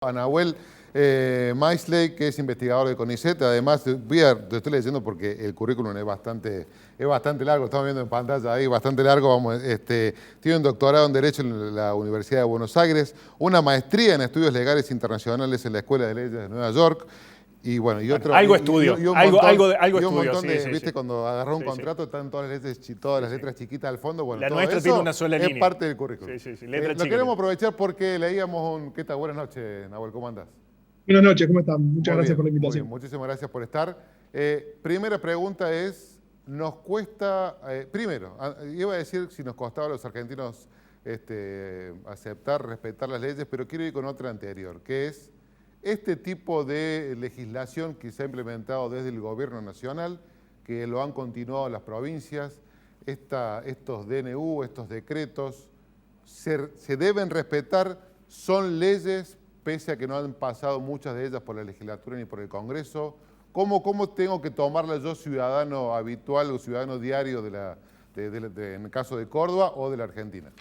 A Nahuel Maisley, que es investigador de CONICET. Además, lo estoy leyendo porque el currículum es bastante largo, estamos viendo en pantalla ahí, bastante largo. Tiene un doctorado en Derecho en la Universidad de Buenos Aires, una maestría en Estudios Legales Internacionales en la Escuela de Leyes de Nueva York. Y bueno, algo estudio, algo estudio, ¿viste? Cuando agarró un contrato, están todas las letras chiquitas al fondo. Bueno, la todo nuestra eso tiene una sola línea. Es parte del currículum. Lo queremos aprovechar porque leíamos un... ¿Qué tal? Buenas noches, Nahuel, ¿cómo andás? Buenas noches, ¿cómo están? Muchas gracias por la invitación. Muy bien, muchísimas gracias por estar. Primera pregunta es, nos cuesta... primero, iba a decir si nos costaba a los argentinos aceptar, respetar las leyes, pero quiero ir con otra anterior, que es... Este tipo de legislación que se ha implementado desde el gobierno nacional, que lo han continuado las provincias, estos DNU, estos decretos, se deben respetar, son leyes, pese a que no han pasado muchas de ellas por la legislatura ni por el Congreso. ¿Cómo tengo que tomarla yo, ciudadano habitual o ciudadano diario en el caso de Córdoba o de la Argentina?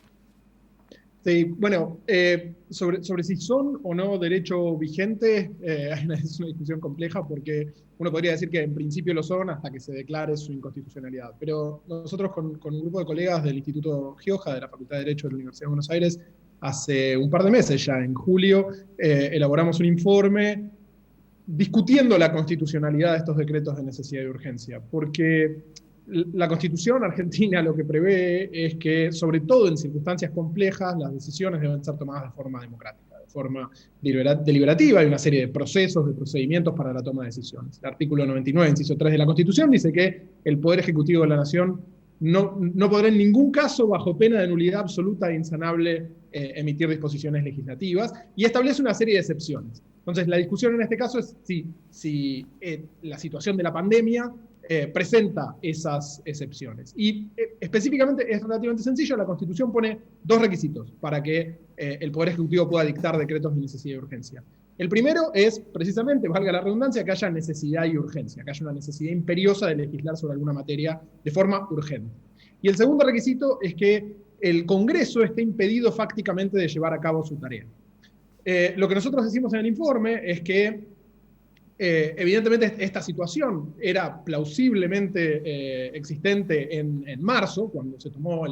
Sí, bueno, sobre si son o no derecho vigente, es una discusión compleja porque uno podría decir que en principio lo son hasta que se declare su inconstitucionalidad. Pero nosotros con un grupo de colegas del Instituto Gioja, de la Facultad de Derecho de la Universidad de Buenos Aires, hace un par de meses ya, en julio, elaboramos un informe discutiendo la constitucionalidad de estos decretos de necesidad y urgencia, porque la Constitución argentina lo que prevé es que, sobre todo en circunstancias complejas, las decisiones deben ser tomadas de forma democrática, de forma deliberativa. Hay una serie de procesos, de procedimientos para la toma de decisiones. El artículo 99, inciso 3 de la Constitución, dice que el Poder Ejecutivo de la Nación no podrá en ningún caso, bajo pena de nulidad absoluta e insanable, emitir disposiciones legislativas, y establece una serie de excepciones. Entonces, la discusión en este caso es si la situación de la pandemia presenta esas excepciones. Y específicamente es relativamente sencillo, la Constitución pone dos requisitos para que el Poder Ejecutivo pueda dictar decretos de necesidad y urgencia. El primero es, precisamente, valga la redundancia, que haya necesidad y urgencia, que haya una necesidad imperiosa de legislar sobre alguna materia de forma urgente. Y el segundo requisito es que el Congreso esté impedido fácticamente de llevar a cabo su tarea. Lo que nosotros decimos en el informe es que evidentemente esta situación era plausiblemente existente en marzo, cuando se tomó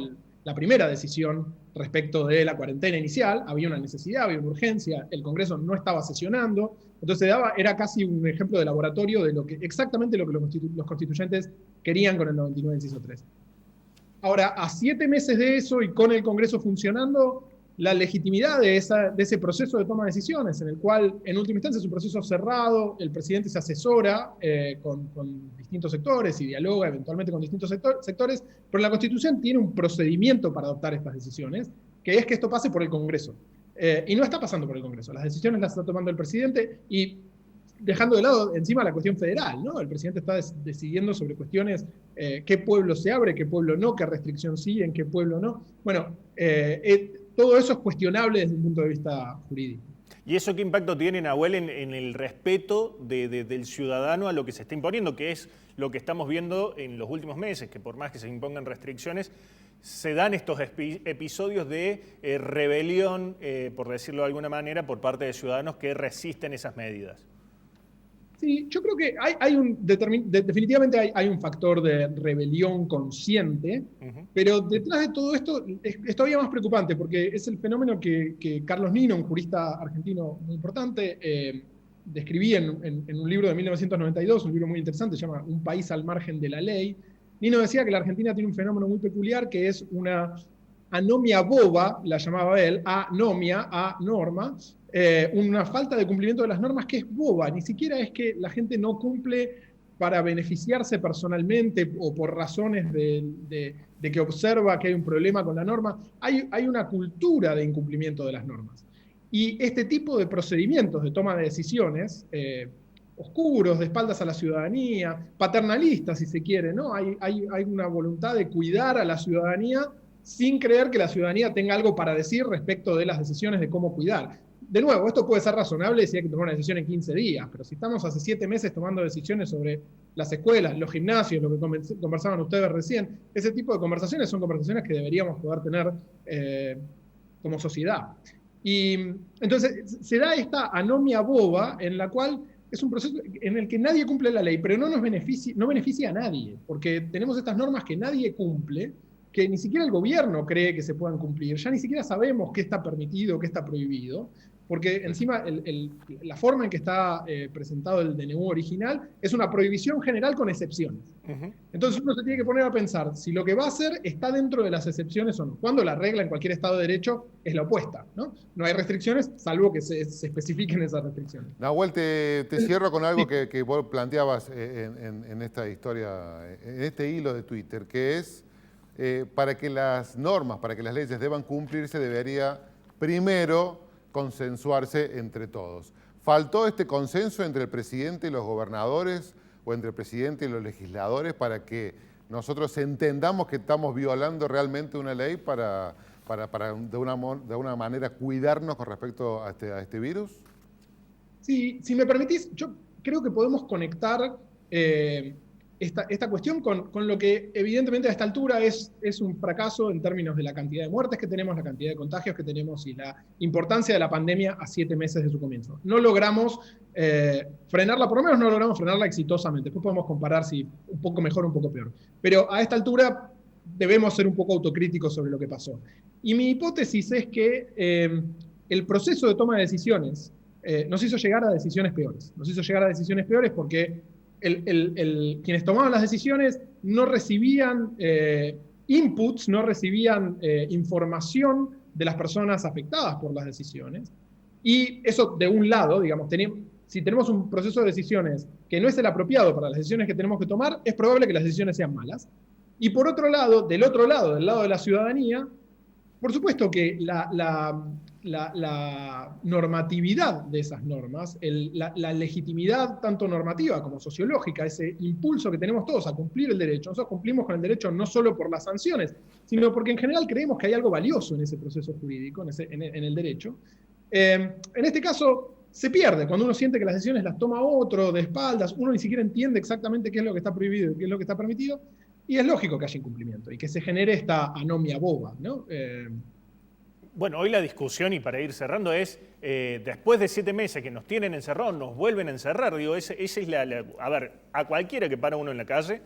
la primera decisión respecto de la cuarentena inicial. Había una necesidad, había una urgencia, el Congreso no estaba sesionando, entonces era casi un ejemplo de laboratorio de exactamente lo que los constituyentes querían con el 99 inciso 3. Ahora, a 7 meses de eso y con el Congreso funcionando, la legitimidad de ese proceso de toma de decisiones, en el cual, en última instancia, es un proceso cerrado, el presidente se asesora con distintos sectores y dialoga eventualmente con distintos sectores, pero la Constitución tiene un procedimiento para adoptar estas decisiones, que es que esto pase por el Congreso. Y no está pasando por el Congreso, las decisiones las está tomando el presidente, y dejando de lado encima la cuestión federal, ¿no? El presidente está decidiendo sobre cuestiones, qué pueblo se abre, qué pueblo no, qué restricción sigue, en qué pueblo no. Bueno, todo eso es cuestionable desde un punto de vista jurídico. ¿Y eso qué impacto tiene, Nahuel, en el respeto del ciudadano a lo que se está imponiendo, que es lo que estamos viendo en los últimos meses, que por más que se impongan restricciones, se dan estos episodios de rebelión, por decirlo de alguna manera, por parte de ciudadanos que resisten esas medidas? Sí, yo creo que definitivamente hay un factor de rebelión consciente, pero detrás de todo esto es todavía más preocupante, porque es el fenómeno que Carlos Nino, un jurista argentino muy importante, describía en un libro de 1992, un libro muy interesante, se llama Un país al margen de la ley. Nino decía que la Argentina tiene un fenómeno muy peculiar, que es una anomia boba, la llamaba él, anomia, a norma, una falta de cumplimiento de las normas que es boba, ni siquiera es que la gente no cumple para beneficiarse personalmente o por razones de que observa que hay un problema con la norma. Hay una cultura de incumplimiento de las normas. Y este tipo de procedimientos de toma de decisiones, oscuros, de espaldas a la ciudadanía, paternalistas si se quiere, ¿no? Hay una voluntad de cuidar a la ciudadanía sin creer que la ciudadanía tenga algo para decir respecto de las decisiones de cómo cuidar. De nuevo, esto puede ser razonable si hay que tomar una decisión en 15 días, pero si estamos hace 7 meses tomando decisiones sobre las escuelas, los gimnasios, lo que conversaban ustedes recién, ese tipo de conversaciones son conversaciones que deberíamos poder tener como sociedad. Y entonces se da esta anomia boba en la cual es un proceso en el que nadie cumple la ley, pero no beneficia a nadie, porque tenemos estas normas que nadie cumple, que ni siquiera el gobierno cree que se puedan cumplir, ya ni siquiera sabemos qué está permitido, qué está prohibido, porque encima la forma en que está presentado el DNU original es una prohibición general con excepciones. Entonces uno se tiene que poner a pensar si lo que va a hacer está dentro de las excepciones o no, cuando la regla en cualquier Estado de Derecho es la opuesta, ¿no? No hay restricciones, salvo que se especifiquen esas restricciones. Nahuel, te cierro con algo que vos planteabas en esta historia, en este hilo de Twitter, que es para que las normas, para que las leyes deban cumplirse, debería primero consensuarse entre todos. ¿Faltó este consenso entre el presidente y los gobernadores o entre el presidente y los legisladores para que nosotros entendamos que estamos violando realmente una ley para de una manera cuidarnos con respecto a este virus? Sí, si me permitís, yo creo que podemos conectar esta cuestión con lo que evidentemente a esta altura es un fracaso en términos de la cantidad de muertes que tenemos, la cantidad de contagios que tenemos y la importancia de la pandemia a 7 meses de su comienzo. No logramos frenarla, por lo menos no logramos frenarla exitosamente. Después podemos comparar si un poco mejor o un poco peor. Pero a esta altura debemos ser un poco autocríticos sobre lo que pasó. Y mi hipótesis es que el proceso de toma de decisiones nos hizo llegar a decisiones peores. Nos hizo llegar a decisiones peores porque quienes tomaban las decisiones no recibían inputs, no recibían información de las personas afectadas por las decisiones. Y eso de un lado, digamos, si tenemos un proceso de decisiones que no es el apropiado para las decisiones que tenemos que tomar, es probable que las decisiones sean malas. Y por otro lado, del lado de la ciudadanía, por supuesto que la normatividad de esas normas, la legitimidad tanto normativa como sociológica, ese impulso que tenemos todos a cumplir el derecho. Nosotros cumplimos con el derecho no solo por las sanciones, sino porque en general creemos que hay algo valioso en ese proceso jurídico, en el derecho. En este caso se pierde cuando uno siente que las decisiones las toma otro de espaldas, uno ni siquiera entiende exactamente qué es lo que está prohibido y qué es lo que está permitido, y es lógico que haya incumplimiento y que se genere esta anomia boba, ¿no? Bueno, hoy la discusión, y para ir cerrando, es después de 7 meses que nos tienen encerrados, nos vuelven a encerrar. Digo, esa es a ver, a cualquiera que para uno en la calle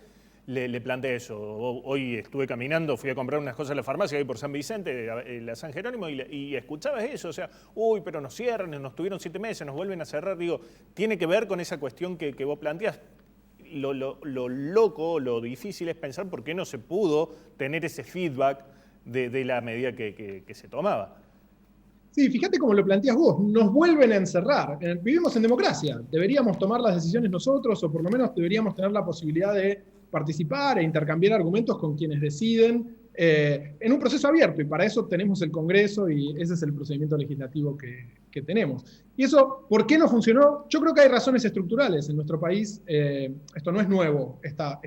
le plantea eso. Hoy estuve caminando, fui a comprar unas cosas a la farmacia, ahí por San Vicente, la San Jerónimo, y escuchabas eso, o sea, uy, pero nos cierran, nos tuvieron 7 meses, nos vuelven a cerrar. Digo, tiene que ver con esa cuestión que vos planteás. Lo loco, lo difícil es pensar por qué no se pudo tener ese feedback de la medida que se tomaba. Sí, fíjate cómo lo planteas vos, nos vuelven a encerrar. Vivimos en democracia, deberíamos tomar las decisiones nosotros, o por lo menos deberíamos tener la posibilidad de participar e intercambiar argumentos con quienes deciden en un proceso abierto, y para eso tenemos el Congreso y ese es el procedimiento legislativo que tenemos. Y eso, ¿por qué no funcionó? Yo creo que hay razones estructurales en nuestro país. Esto no es nuevo, esta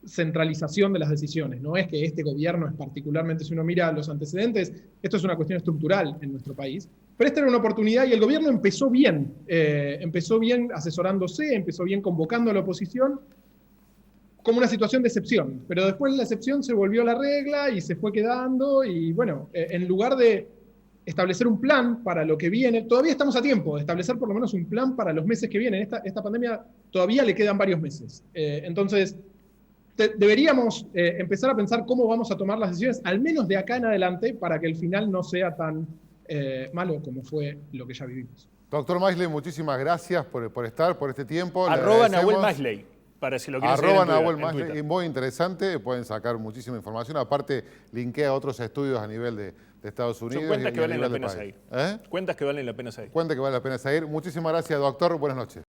centralización de las decisiones. No es que este gobierno es particularmente, si uno mira los antecedentes, esto es una cuestión estructural en nuestro país. Pero esta era una oportunidad y el gobierno empezó bien asesorándose, empezó bien convocando a la oposición, como una situación de excepción, pero después la excepción se volvió la regla y se fue quedando y bueno, en lugar de establecer un plan para lo que viene, todavía estamos a tiempo de establecer por lo menos un plan para los meses que vienen. Esta pandemia todavía le quedan varios meses. Entonces, deberíamos empezar a pensar cómo vamos a tomar las decisiones, al menos de acá en adelante, para que el final no sea tan malo como fue lo que ya vivimos. Doctor Maisley, muchísimas gracias por estar, por este tiempo. @Nahuel Maisley. Para si lo quieren Nahuel Maisley, muy interesante, pueden sacar muchísima información. Aparte, linkea otros estudios a nivel de Estados Unidos. Son cuentas que valen la pena seguir. Cuentas que valen la pena seguir. Cuentas que valen la pena seguir. Muchísimas gracias, doctor. Buenas noches.